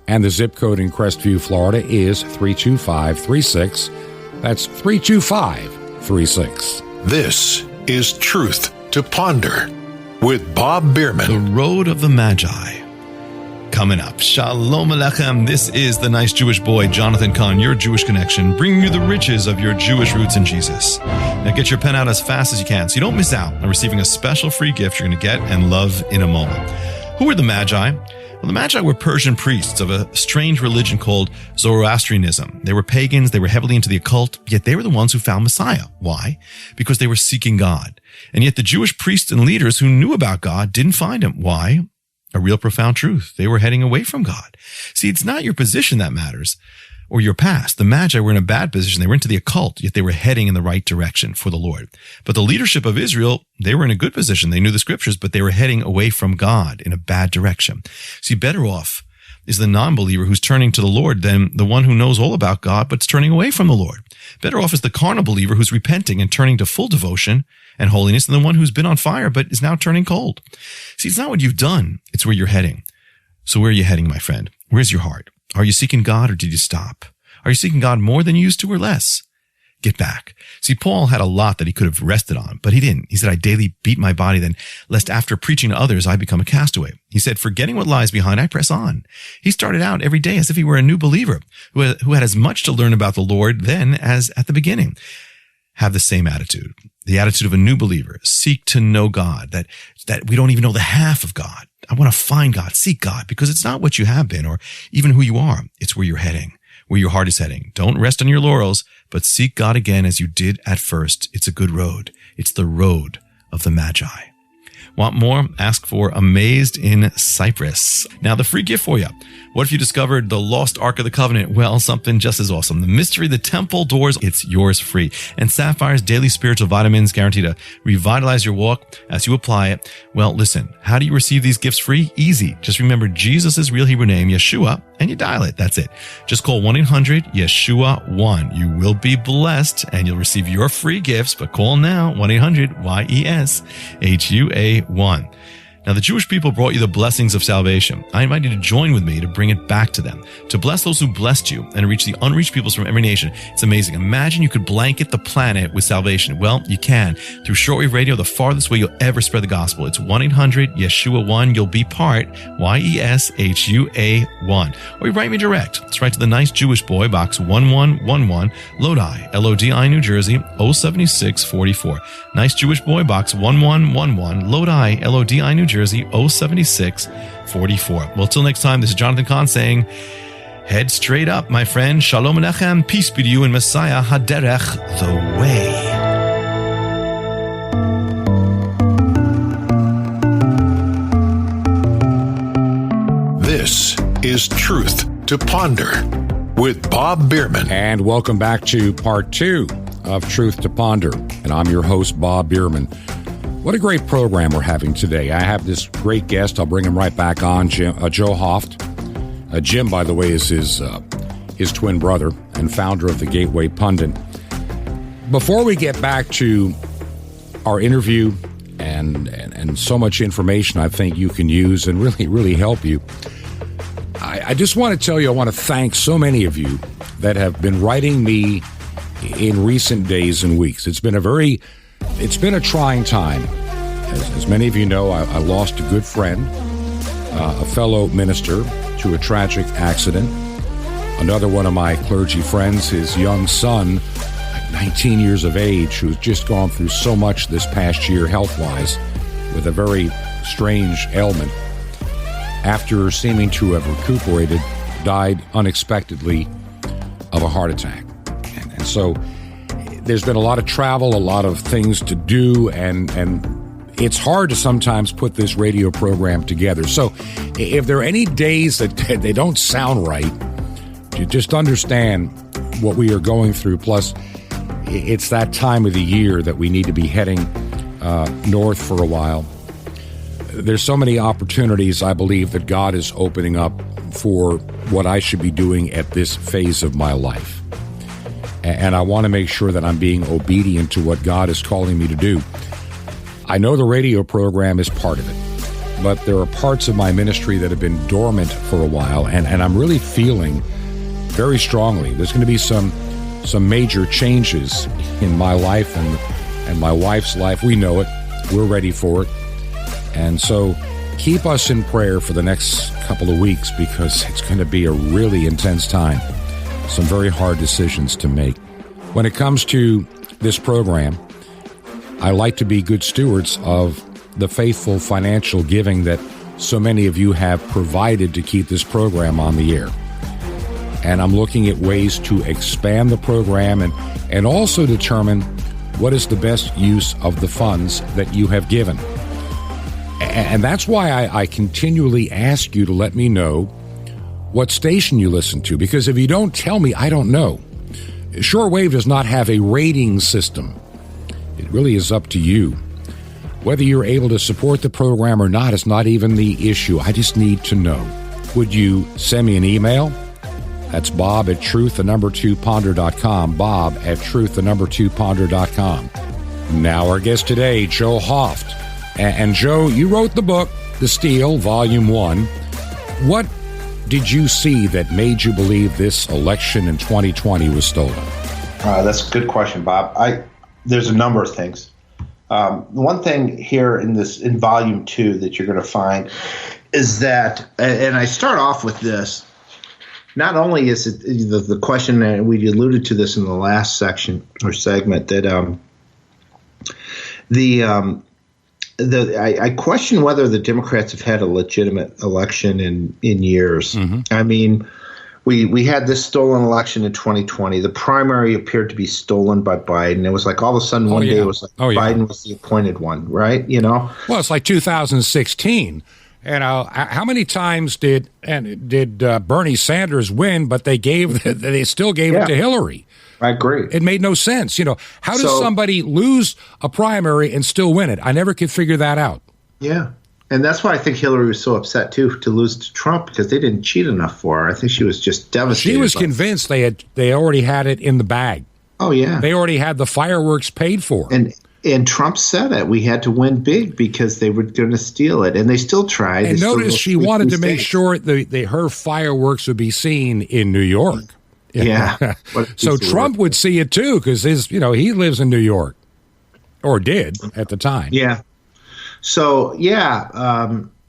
And the zip code in Crestview, Florida is 32536. That's 32536. This is Truth to Ponder with Bob Bierman. The Road of the Magi. Coming up, Shalom Aleichem. This is the nice Jewish boy, Jonathan Kahn, your Jewish connection, bringing you the riches of your Jewish roots in Jesus. Now get your pen out as fast as you can so you don't miss out on receiving a special free gift you're going to get and love in a moment. Who were the Magi? Well, the Magi were Persian priests of a strange religion called Zoroastrianism. They were pagans, they were heavily into the occult, yet they were the ones who found Messiah. Why? Because they were seeking God. And yet the Jewish priests and leaders who knew about God didn't find him. Why? A real profound truth. They were heading away from God. See, it's not your position that matters, or your past. The Magi were in a bad position. They were into the occult, yet they were heading in the right direction for the Lord. But the leadership of Israel, they were in a good position. They knew the scriptures, but they were heading away from God in a bad direction. See, better off is the non-believer who's turning to the Lord than the one who knows all about God but's turning away from the Lord. Better off is the carnal believer who's repenting and turning to full devotion and holiness than the one who's been on fire but is now turning cold. See, it's not what you've done, it's where you're heading. So where are you heading, my friend? Where's your heart? Are you seeking God or did you stop? Are you seeking God more than you used to or less? Get back. See, Paul had a lot that he could have rested on, but he didn't. He said, I daily beat my body then, lest after preaching to others, I become a castaway. He said, forgetting what lies behind, I press on. He started out every day as if he were a new believer who had as much to learn about the Lord then as at the beginning. Have the same attitude, the attitude of a new believer. Seek to know God, that we don't even know the half of God. I want to find God, seek God, because it's not what you have been or even who you are. It's where you're heading, where your heart is heading. Don't rest on your laurels, but seek God again as you did at first. It's a good road. It's the road of the Magi. Want more? Ask for Amazed in Cyprus. Now, the free gift for you. What if you discovered the lost Ark of the Covenant? Well, something just as awesome. The Mystery of the Temple Doors, it's yours free. And Sapphire's Daily Spiritual Vitamins guaranteed to revitalize your walk as you apply it. Well, listen, how do you receive these gifts free? Easy. Just remember Jesus' real Hebrew name, Yeshua, and you dial it. That's it. Just call 1-800-YESHUA-1. You will be blessed and you'll receive your free gifts, but call now, 1-800-YESHUA-1. Now, the Jewish people brought you the blessings of salvation. I invite you to join with me to bring it back to them, to bless those who blessed you and reach the unreached peoples from every nation. It's amazing. Imagine you could blanket the planet with salvation. Well, you can. Through shortwave radio, the farthest way you'll ever spread the gospel. It's 1-800-YESHUA-1. You'll be part, YESHUA-1. Or you write me direct. It's right to the Nice Jewish Boy, Box 1111, Lodi, Lodi, New Jersey, 07644. Nice Jewish Boy, Box 1111, Lodi, Lodi, New Jersey, 07644. Well, till next time, this is Jonathan Kahn saying, head straight up, my friend. Shalom Aleichem. Peace be to you in Messiah HaDerech, the way. This is Truth to Ponder with Bob Bierman. And welcome back to part 2 of Truth to Ponder. And I'm your host, Bob Bierman. What a great program we're having today. I have this great guest. I'll bring him right back on, Joe Hoft. Jim, by the way, is his twin brother and founder of the Gateway Pundit. Before we get back to our interview and so much information I think you can use and really, really help you, I just want to tell you, I want to thank so many of you that have been writing me in recent days and weeks. It's been a trying time. As many of you know, I lost a good friend, a fellow minister, to a tragic accident. Another one of my clergy friends, his young son, 19 years of age, who's just gone through so much this past year health-wise with a very strange ailment, after seeming to have recuperated, died unexpectedly of a heart attack. And so there's been a lot of travel, a lot of things to do, and it's hard to sometimes put this radio program together. So if there are any days that they don't sound right, you just understand what we are going through. Plus, it's that time of the year that we need to be heading north for a while. There's so many opportunities, I believe, that God is opening up for what I should be doing at this phase of my life. And I want to make sure that I'm being obedient to what God is calling me to do. I know the radio program is part of it. but there are parts of my ministry that have been dormant for a while, and I'm really feeling very strongly there's going to be some major changes in my life and my wife's life. We know it. We're ready for it. And so keep us in prayer for the next couple of weeks, because it's going to be a really intense time. Some very hard decisions to make. When it comes to this program, I like to be good stewards of the faithful financial giving that so many of you have provided to keep this program on the air. And I'm looking at ways to expand the program and also determine what is the best use of the funds that you have given. And that's why I continually ask you to let me know what station you listen to, because if you don't tell me, I don't know. Shortwave does not have a rating system. It really is up to you. Whether you're able to support the program or not is not even the issue. I just need to know. Would you send me an email? That's bob@truth2ponder.com, bob@truth2ponder.com. Now our guest today, Joe Hoft. And Joe, you wrote the book, The Steal, Volume 1. What did you see that made you believe this election in 2020 was stolen? That's a good question, Bob. There's a number of things. One thing here in Volume 2 that you're going to find is that, and I start off with this, not only is it the question, and we alluded to this in the last section or segment, that I question whether the Democrats have had a legitimate election in years. Mm-hmm. I mean, we had this stolen election in 2020. The primary appeared to be stolen by Biden. It was like all of a sudden one day it was like Biden was the appointed one, right? You know? Well, it's like 2016. And how many times did Bernie Sanders win, but they still gave it to Hillary? I agree. It made no sense. You know, how does somebody lose a primary and still win it? I never could figure that out. Yeah. And that's why I think Hillary was so upset, too, to lose to Trump, because they didn't cheat enough for her. I think she was just devastated. She was convinced they already had it in the bag. Oh, yeah. They already had the fireworks paid for. And Trump said it. We had to win big because they were going to steal it. And they still tried. And notice she wanted to make sure her fireworks would be seen in New York. Yeah. So Trump would see it, too, because he lives in New York, or did at the time. Yeah. So,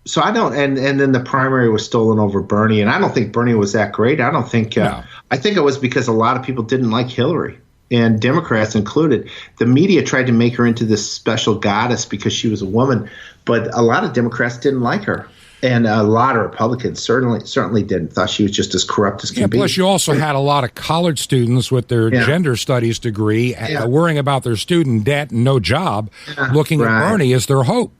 so I don't, and then the primary was stolen over Bernie. And I don't think Bernie was that great. I don't think, I think it was because a lot of people didn't like Hillary. And Democrats included. The media tried to make her into this special goddess because she was a woman, but a lot of Democrats didn't like her, and a lot of Republicans certainly didn't. Thought she was just as corrupt as can be. Plus, you also had a lot of college students with their gender studies degree worrying about their student debt and no job, looking at Bernie as their hope,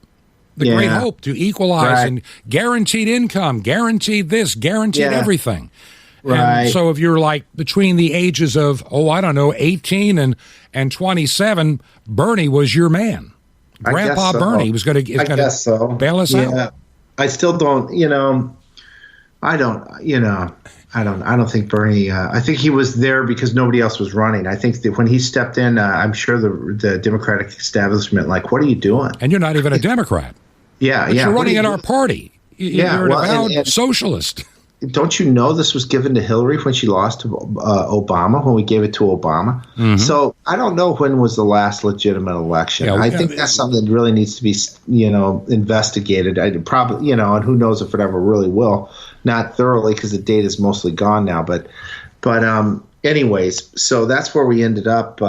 the great hope to equalize and guaranteed income, guaranteed this, guaranteed everything. Right. And so if you're like between the ages of, 18 and 27, Bernie was your man. Grandpa Bernie was going to bail us out. I still don't, I don't think Bernie, I think he was there because nobody else was running. I think that when he stepped in, I'm sure the Democratic establishment, like, what are you doing? And you're not even a Democrat. But you're running in our party. You're an avowed socialist. Don't you know this was given to Hillary when she lost to Obama, when we gave it to Obama? Mm-hmm. So I don't know when was the last legitimate election. I think that's something that really needs to be, investigated. I probably, and who knows if it ever really will. Not thoroughly, because the data is mostly gone now. But anyways, so that's where we ended up,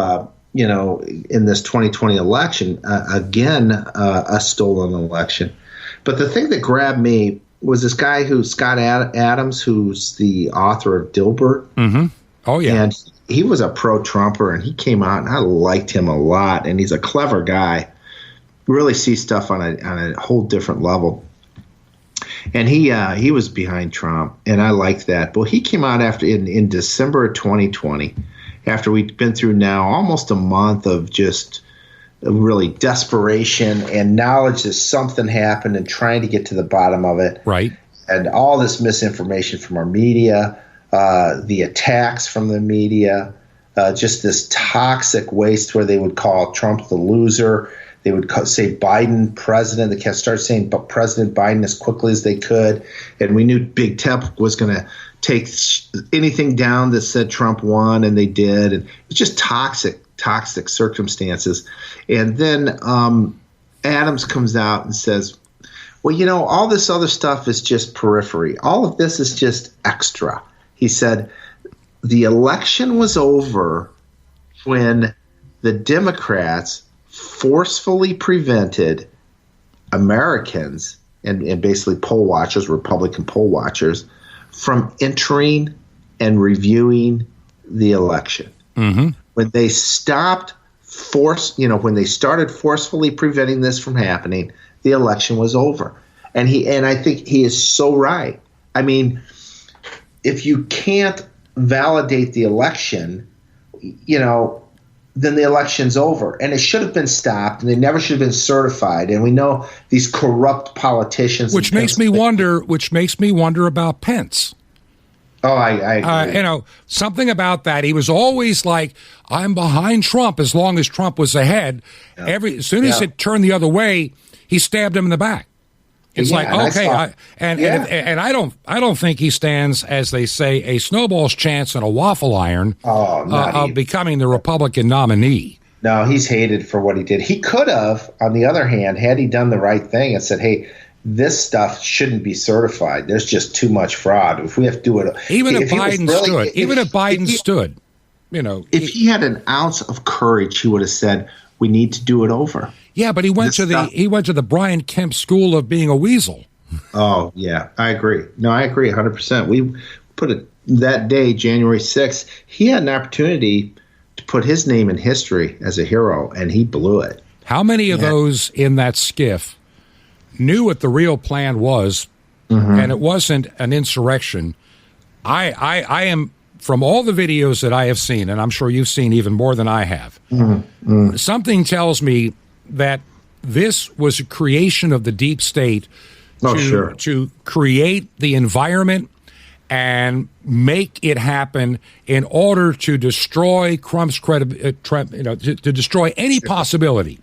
in this 2020 election. Again, a stolen election. But the thing that grabbed me was this guy Scott Adams, who's the author of Dilbert. Mm-hmm. Oh, yeah. And he was a pro-Trumper, and he came out, and I liked him a lot. And he's a clever guy, really sees stuff on a whole different level. And he was behind Trump, and I liked that. But he came out in December of 2020, after we'd been through now almost a month of just really desperation and knowledge that something happened and trying to get to the bottom of it. Right. And all this misinformation from our media, the attacks from the media, just this toxic waste where they would call Trump the loser. They would say Biden president. They started saying President Biden as quickly as they could. And we knew Big Tech was going to take anything down that said Trump won, and they did. And it's just toxic circumstances. And then Adams comes out and says, well, all this other stuff is just periphery. All of this is just extra. He said the election was over when the Democrats forcefully prevented Americans and basically poll watchers, Republican poll watchers, from entering and reviewing the election. Mm-hmm. When they stopped when they started forcefully preventing this from happening, the election was over. And I think he is so right. I mean, if you can't validate the election, then the election's over. And it should have been stopped, and they never should have been certified. And we know these corrupt politicians. Which makes me wonder about Pence. Oh, I agree. Something about that. He was always like, I'm behind Trump as long as Trump was ahead. Yeah. As soon as it turned the other way, he stabbed him in the back. It's like, okay, and I don't think he stands, as they say, a snowball's chance in a waffle iron of becoming the Republican nominee. No, he's hated for what he did. He could have, on the other hand, had he done the right thing and said, hey, this stuff shouldn't be certified. There's just too much fraud. If we have to do it. Even if Biden stood, If he had an ounce of courage, he would have said, we need to do it over. Yeah, but he went to the Brian Kemp School of being a weasel. Oh, yeah, I agree. No, I agree 100%. We put it that day, January 6th, he had an opportunity to put his name in history as a hero, and he blew it. How many of those in that skiff knew what the real plan was, and it wasn't an insurrection? I am, from all the videos that I have seen, and I'm sure you've seen even more than I have, something tells me that this was a creation of the deep state to create the environment and make it happen in order to destroy Trump's credibility, to destroy any possibility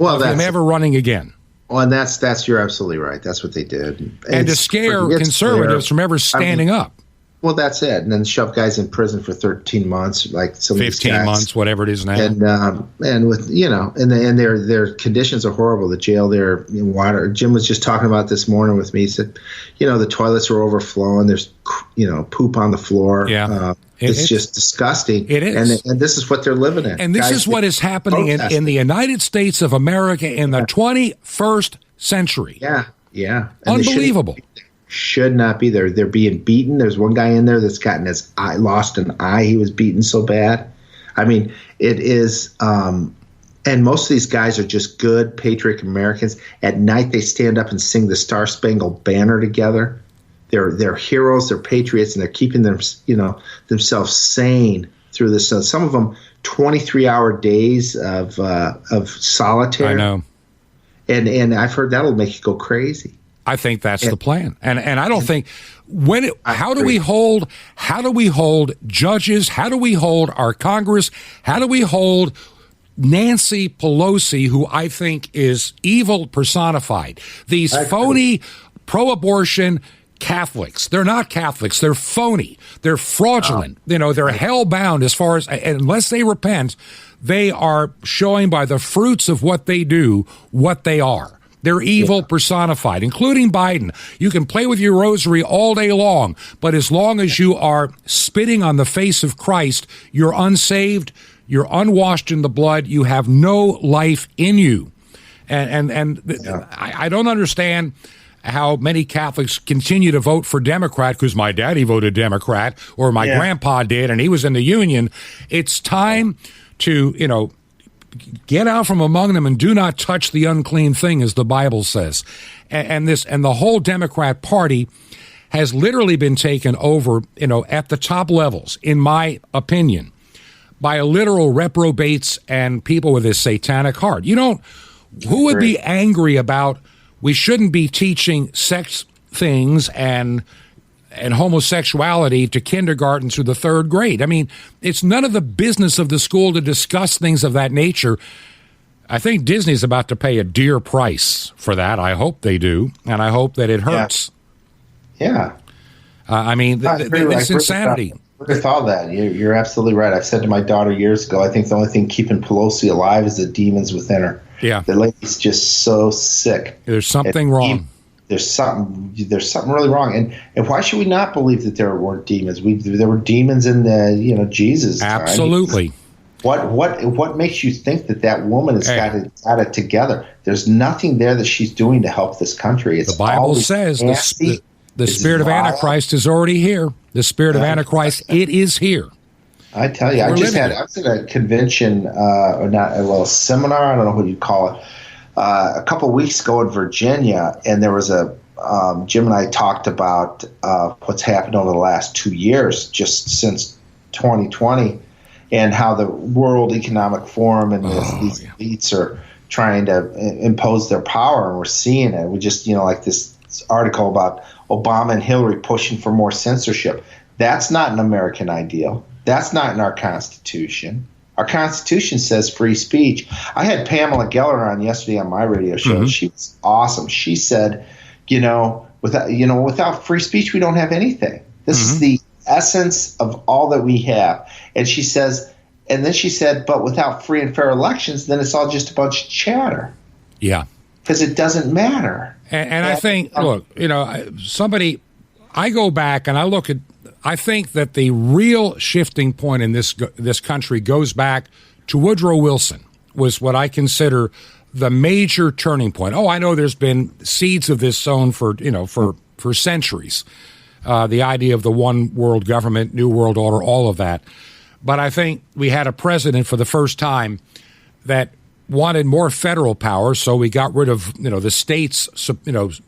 of him ever running again. Well, and that's you're absolutely right. That's what they did, and to scare conservatives from ever standing up. Well, that's it, and then shove guys in prison for 13 months, like some 15 months, whatever it is now. And with and their conditions are horrible. The jail there in water. Jim was just talking about this morning with me. He said, the toilets are overflowing. There's poop on the floor. Yeah, it's just disgusting. It is, and this is what they're living in. And this is what is happening in the United States of America in the 21st century. Yeah, unbelievable. Should not be there. They're being beaten. There's one guy in there that's gotten his eye, lost an eye. He was beaten so bad. I mean, it is, and most of these guys are just good, patriotic Americans. At night, they stand up and sing the Star Spangled Banner together. They're heroes, they're patriots, and they're keeping them, themselves sane through this. So some of them, 23-hour days of solitaire. I know. And I've heard that'll make you go crazy. I think that's the plan, and I don't think how do we hold judges? How do we hold our Congress? How do we hold Nancy Pelosi, who I think is evil personified? These phony pro-abortion Catholics. They're not Catholics. They're phony. They're fraudulent. They're hell-bound as far as, unless they repent, they are showing by the fruits of what they do what they are. They're evil personified, including Biden. You can play with your rosary all day long, but as long as you are spitting on the face of Christ, you're unsaved, you're unwashed in the blood, you have no life in you. I don't understand how many Catholics continue to vote for Democrat because my daddy voted Democrat or my grandpa did and he was in the Union. It's time to, get out from among them and do not touch the unclean thing, as the Bible says. And the whole Democrat Party has literally been taken over, at the top levels, in my opinion, by literal reprobates and people with a satanic heart. Who would be angry about we shouldn't be teaching sex things and homosexuality to kindergarten through the third grade? I mean, it's none of the business of the school to discuss things of that nature. I think Disney's about to pay a dear price for that. I hope they do, and I hope that it hurts. Yeah. I mean, it's insanity. With all that, you're absolutely right. I've said to my daughter years ago, I think the only thing keeping Pelosi alive is the demons within her. Yeah. The lady's just so sick. There's something wrong. There's something really wrong. And why should we not believe that there weren't demons? There were demons in the Jesus time. Absolutely. What makes you think that woman has got it together? There's nothing there that she's doing to help this country. It's the Bible says the spirit of Antichrist is already here. The spirit of Antichrist, it is here. I tell you, I was at a convention, a seminar, I don't know what you'd call it, a couple of weeks ago in Virginia, and there was Jim and I talked about what's happened over the last 2 years, just since 2020, and how the World Economic Forum and these elites are trying to impose their power, and we're seeing it. We just, like this article about Obama and Hillary pushing for more censorship. That's not an American ideal. That's not in our Constitution. Our Constitution says free speech. I had Pamela Geller on yesterday on my radio show. Mm-hmm. She was awesome. She said, without free speech, we don't have anything. This is the essence of all that we have. And she says, but without free and fair elections, then it's all just a bunch of chatter. Yeah. Because it doesn't matter. And I think, look, I go back and I look at, I think that the real shifting point in this country goes back to Woodrow Wilson, was what I consider the major turning point. Oh, I know there's been seeds of this sown for centuries. The idea of the one world government, new world order, all of that. But I think we had a president for the first time that wanted more federal power, so we got rid of the states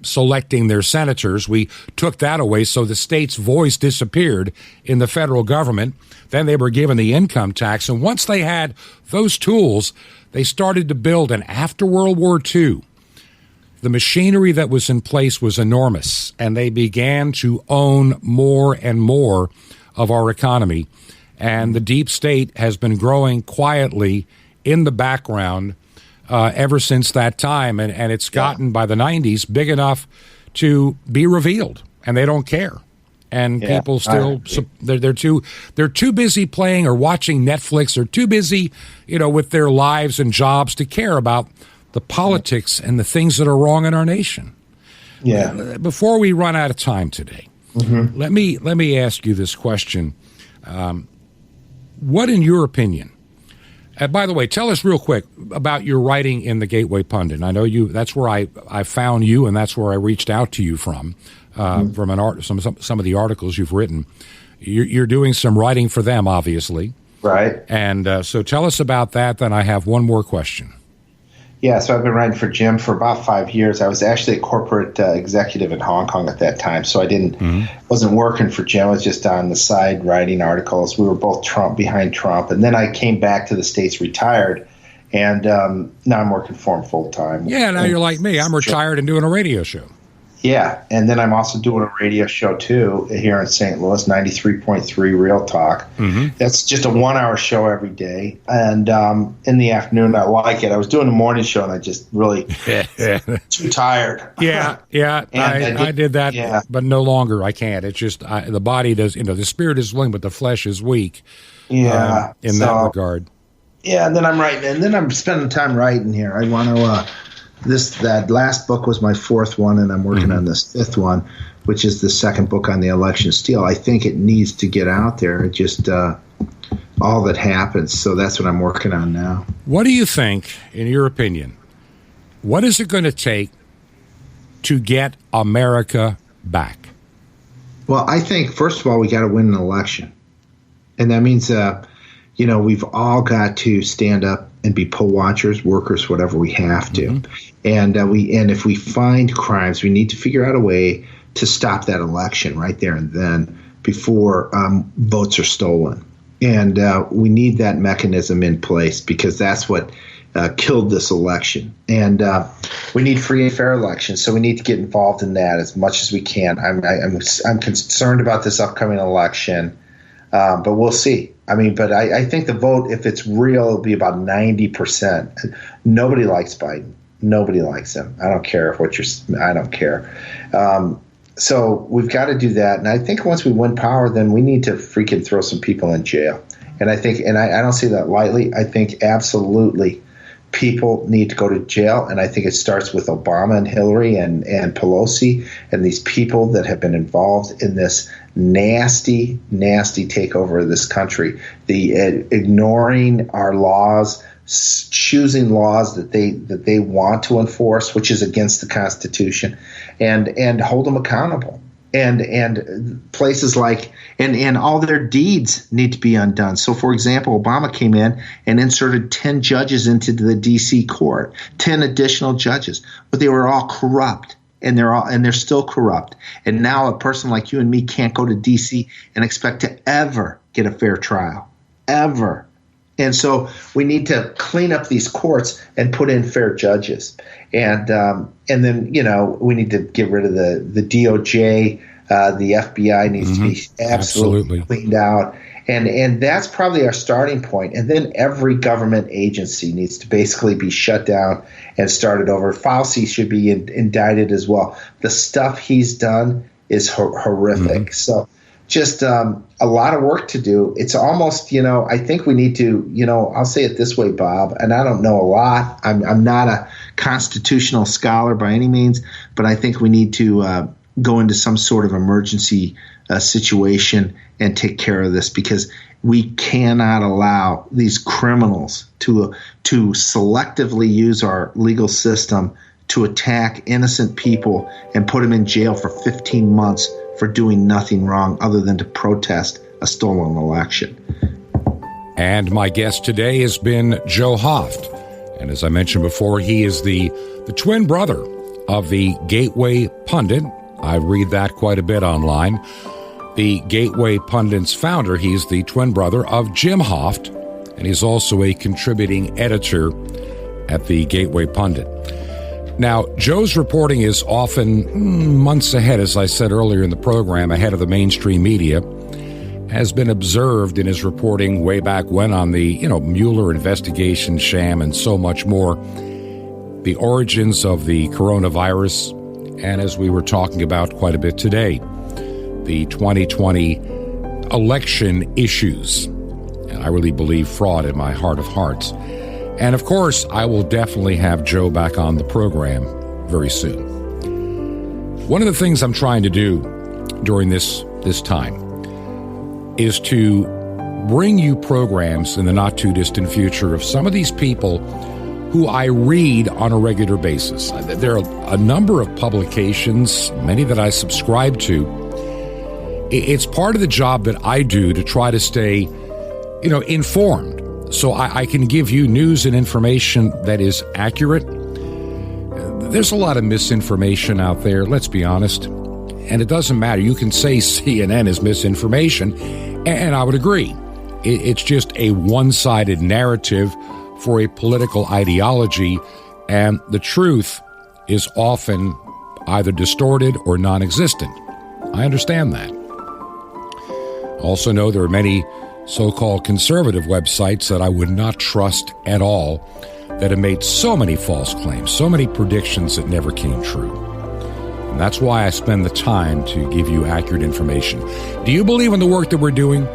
selecting their senators. We took that away, so the state's voice disappeared in the federal government. Then they were given the income tax, and once they had those tools, they started to build. And after World War II, the machinery that was in place was enormous, and they began to own more and more of our economy. And the deep state has been growing quietly in the background ever since that time, and it's gotten by the 90s big enough to be revealed, and they don't care. And people still they're too busy playing or watching Netflix. They're too busy, with their lives and jobs to care about the politics and the things that are wrong in our nation. Yeah. Before we run out of time today, let me ask you this question: what, in your opinion? By the way, tell us real quick about your writing in the Gateway Pundit. I know that's where I found you, and that's where I reached out to you from some of the articles you've written. You're doing some writing for them, obviously. Right. And so tell us about that, then I have one more question. Yeah, so I've been writing for Jim for about 5 years. I was actually a corporate executive in Hong Kong at that time, so I wasn't working for Jim. I was just on the side writing articles. We were both behind Trump, and then I came back to the States, retired, and now I'm working for him full time. Yeah, now you're like me. I'm retired and doing a radio show. Yeah, and then I'm also doing a radio show, too, here in St. Louis, 93.3 Real Talk. That's just a 1-hour show every day. And in the afternoon, I like it. I was doing a morning show, and I just really too tired. Yeah, I did that, but no longer. I can't. It's just the body does, the spirit is willing, but the flesh is weak. Yeah. In that regard. Yeah, and then I'm writing, and then I'm spending time writing here. I want to... That last book was my fourth one, and I'm working on this fifth one, which is the second book on the election steal. I think it needs to get out there. It just all that happens. So that's what I'm working on now. What do you think, in your opinion, what is it going to take to get America back? Well, I think, first of all, we got to win an election. And that means, we've all got to stand up and be poll watchers, workers, whatever we have to. And if we find crimes, we need to figure out a way to stop that election right there and then before votes are stolen. And we need that mechanism in place because that's what killed this election. And we need free and fair elections, so we need to get involved in that as much as we can. I'm concerned about this upcoming election, but we'll see. I mean, but I think the vote, if it's real, it'll be about 90%. Nobody likes Biden. Nobody likes him. I don't care I don't care. So we've got to do that. And I think once we win power, then we need to freaking throw some people in jail. And I think, and I don't say that lightly, I think absolutely people need to go to jail. And I think it starts with Obama and Hillary and Pelosi and these people that have been involved in this nasty, nasty takeover of this country. The ignoring our laws, choosing laws that they want to enforce, which is against the Constitution, and hold them accountable. And places like and all their deeds need to be undone. So, for example, Obama came in and inserted 10 judges into the D.C. court, 10 additional judges, but they were all corrupt. And they're still corrupt. And now a person like you and me can't go to D.C. and expect to ever get a fair trial, ever. And so we need to clean up these courts and put in fair judges. And then, we need to get rid of the DOJ. The FBI needs to be absolutely cleaned out. And that's probably our starting point. And then every government agency needs to basically be shut down and started over. Fauci should be indicted as well. The stuff he's done is horrific. So just a lot of work to do. It's almost, I think we need to, I'll say it this way, Bob, and I don't know a lot. I'm not a constitutional scholar by any means, but I think we need to go into some sort of emergency situation and take care of this, because we cannot allow these criminals to selectively use our legal system to attack innocent people and put them in jail for 15 months for doing nothing wrong other than to protest a stolen election. And my guest today has been Joe Hoft. And as I mentioned before, he is the twin brother of the Gateway Pundit. I read that quite a bit online. The Gateway Pundit's founder, he's the twin brother of Jim Hoft, and he's also a contributing editor at the Gateway Pundit. Now, Joe's reporting is often months ahead, as I said earlier in the program, ahead of the mainstream media, has been observed in his reporting way back when on the, Mueller investigation, sham, and so much more, the origins of the coronavirus, and as we were talking about quite a bit today, the 2020 election issues. And I really believe fraud in my heart of hearts. And of course, I will definitely have Joe back on the program very soon. One of the things I'm trying to do during this time is to bring you programs in the not too distant future of some of these people who I read on a regular basis. There are a number of publications, many that I subscribe to. It's part of the job that I do to try to stay, informed, so I can give you news and information that is accurate. There's a lot of misinformation out there, let's be honest, and it doesn't matter. You can say CNN is misinformation, and I would agree. It's just a one-sided narrative for a political ideology, and the truth is often either distorted or non-existent. I understand that. Also know there are many so-called conservative websites that I would not trust at all that have made so many false claims, so many predictions that never came true. And that's why I spend the time to give you accurate information. Do you believe in the work that we're doing?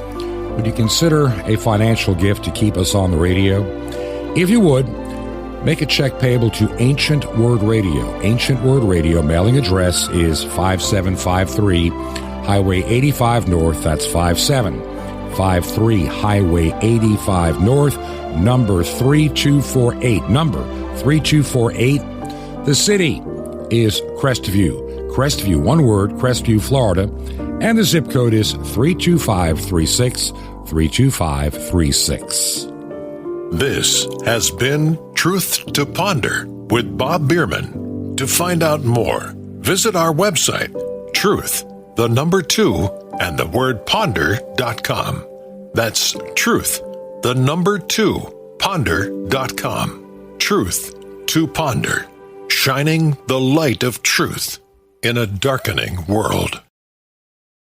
Would you consider a financial gift to keep us on the radio? If you would, make a check payable to Ancient Word Radio. Ancient Word Radio, mailing address is 5753 Highway 85 North, that's 5753 Highway 85 North, number 3248. Number 3248. The city is Crestview. Crestview, one word, Crestview, Florida. And the zip code is 32536, 32536. This has been Truth to Ponder with Bob Bierman. To find out more, visit our website, truth2ponder.com. That's truth2ponder.com. Truth to Ponder, shining the light of truth in a darkening world.